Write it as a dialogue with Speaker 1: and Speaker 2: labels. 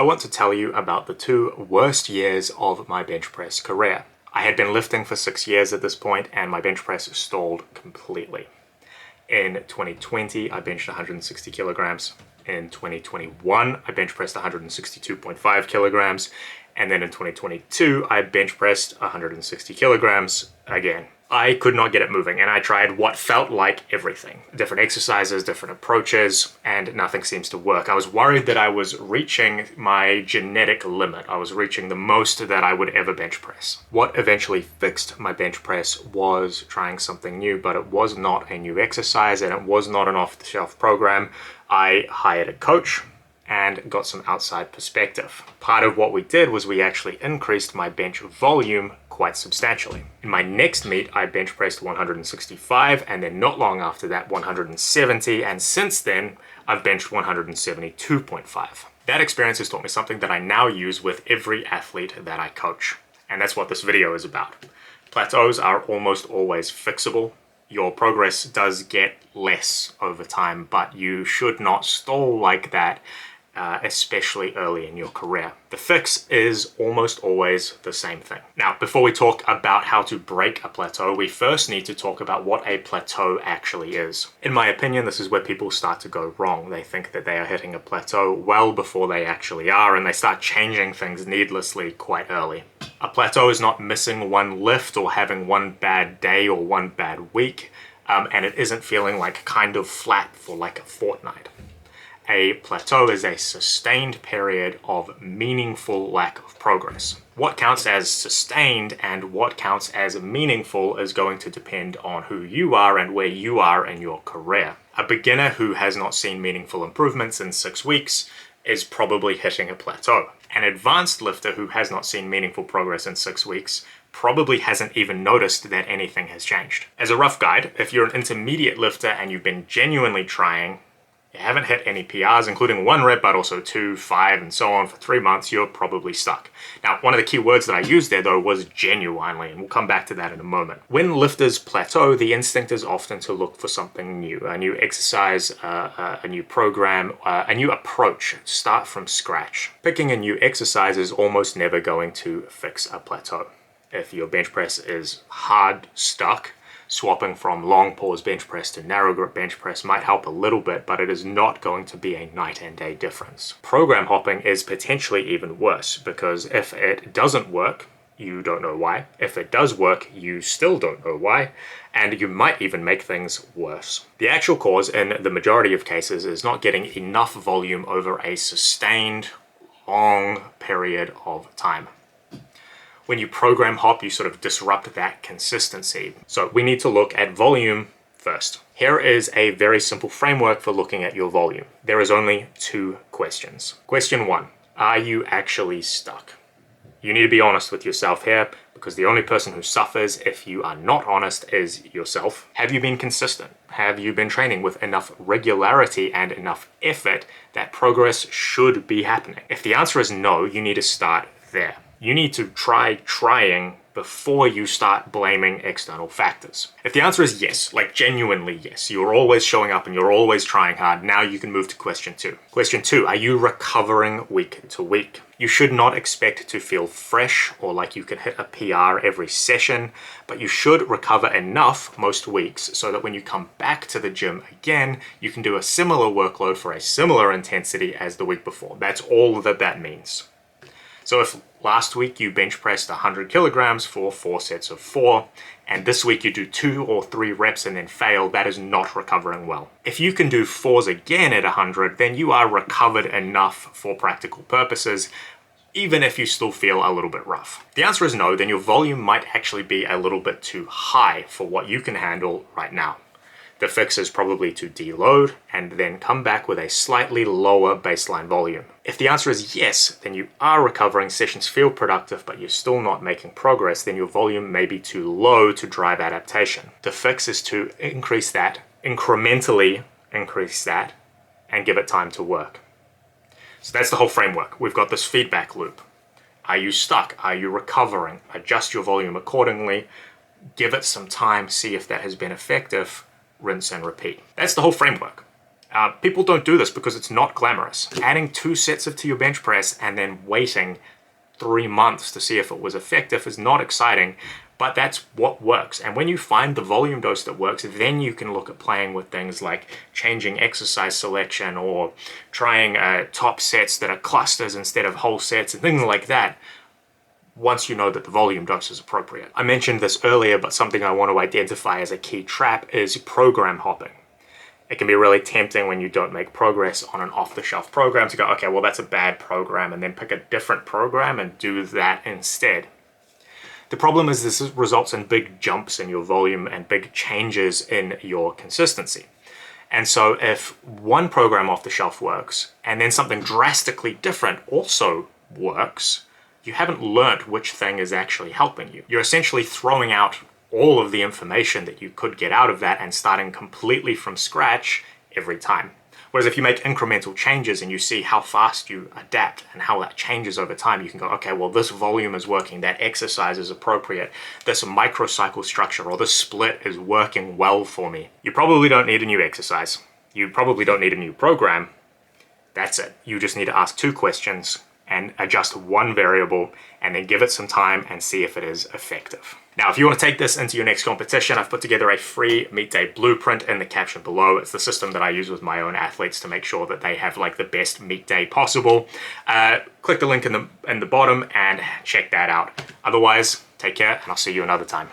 Speaker 1: I want to tell you about the 2 worst years of my bench press career. I had been lifting for 6 years at this point and my bench press stalled completely. In 2020, I benched 160 kilograms. In 2021, I bench pressed 162.5 kilograms. And then in 2022, I bench pressed 160 kilograms again. I could not get it moving, and I tried what felt like everything. Different exercises, different approaches, and nothing seems to work. I was worried that I was reaching my genetic limit. I was reaching the most that I would ever bench press. What eventually fixed my bench press was trying something new, but it was not a new exercise, and it was not an off-the-shelf program. I hired a coach and got some outside perspective. Part of what we did was we actually increased my bench volume quite substantially. In my next meet, I bench pressed 165, and then not long after that, 170, and since then, I've benched 172.5. That experience has taught me something that I now use with every athlete that I coach, and that's what this video is about. Plateaus are almost always fixable. Your progress does get less over time, but you should not stall like that, especially early in your career. The fix is almost always the same thing. Now, before we talk about how to break a plateau, we first need to talk about what a plateau actually is. In my opinion, this is where people start to go wrong. They think that they are hitting a plateau well before they actually are, and they start changing things needlessly quite early. A plateau is not missing one lift or having one bad day or one bad week, and it isn't feeling like kind of flat for like a fortnight. A plateau is a sustained period of meaningful lack of progress. What counts as sustained and what counts as meaningful is going to depend on who you are and where you are in your career. A beginner who has not seen meaningful improvements in 6 weeks is probably hitting a plateau. An advanced lifter who has not seen meaningful progress in 6 weeks probably hasn't even noticed that anything has changed. As a rough guide, if you're an intermediate lifter and you've been genuinely trying, you haven't hit any PRs, including 1 rep, but also 2, 5, and so on for 3 months, you're probably stuck. Now, one of the key words that I used there, though, was genuinely, and we'll come back to that in a moment. When lifters plateau, the instinct is often to look for something new, a new exercise, a new program, a new approach, start from scratch. Picking a new exercise is almost never going to fix a plateau. If your bench press is hard stuck, swapping from long pause bench press to narrow grip bench press might help a little bit, but it is not going to be a night and day difference. Program hopping is potentially even worse, because if it doesn't work, you don't know why. If it does work, you still don't know why, and you might even make things worse. The actual cause in the majority of cases is not getting enough volume over a sustained, long period of time. When you program hop, you sort of disrupt that consistency. So we need to look at volume first. Here is a very simple framework for looking at your volume. There is only 2 questions. Question 1, are you actually stuck? You need to be honest with yourself here, because the only person who suffers if you are not honest is yourself. Have you been consistent? Have you been training with enough regularity and enough effort that progress should be happening? If the answer is no, you need to start there. You need to try trying before you start blaming external factors. If the answer is yes, like genuinely yes, you're always showing up and you're always trying hard, now you can move to question 2. Question 2, are you recovering week to week? You should not expect to feel fresh or like you can hit a PR every session, but you should recover enough most weeks so that when you come back to the gym again, you can do a similar workload for a similar intensity as the week before. That's all that that means. So if last week you bench pressed 100 kilograms for 4 sets of 4, and this week you do 2 or 3 reps and then fail, that is not recovering well. If you can do 4s again at 100, then you are recovered enough for practical purposes, even if you still feel a little bit rough. If the answer is no, then your volume might actually be a little bit too high for what you can handle right now. The fix is probably to deload and then come back with a slightly lower baseline volume. If the answer is yes, then you are recovering, sessions feel productive, but you're still not making progress, then your volume may be too low to drive adaptation. The fix is to increase that, incrementally increase that, and give it time to work. So that's the whole framework. We've got this feedback loop. Are you stuck? Are you recovering? Adjust your volume accordingly. Give it some time, see if that has been effective. Rinse and repeat. That's the whole framework. People don't do this because it's not glamorous. Adding 2 sets to your bench press and then waiting 3 months to see if it was effective is not exciting, but that's what works. And when you find the volume dose that works, then you can look at playing with things like changing exercise selection or trying top sets that are clusters instead of whole sets and things like that, once you know that the volume dose is appropriate. I mentioned this earlier, but something I want to identify as a key trap is program hopping. It can be really tempting when you don't make progress on an off-the-shelf program to go, okay, well, that's a bad program, and then pick a different program and do that instead. The problem is this results in big jumps in your volume and big changes in your consistency. And so if one program off the shelf works and then something drastically different also works, you haven't learnt which thing is actually helping you. You're essentially throwing out all of the information that you could get out of that and starting completely from scratch every time. Whereas if you make incremental changes and you see how fast you adapt and how that changes over time, you can go, okay, well, this volume is working, that exercise is appropriate, this microcycle structure or this split is working well for me. You probably don't need a new exercise. You probably don't need a new program. That's it. You just need to ask 2 questions and adjust 1 variable and then give it some time and see if it is effective. Now, if you want to take this into your next competition, I've put together a free meet day blueprint in the caption below. It's the system that I use with my own athletes to make sure that they have like the best meet day possible. Click the link in the bottom and check that out. Otherwise, take care and I'll see you another time.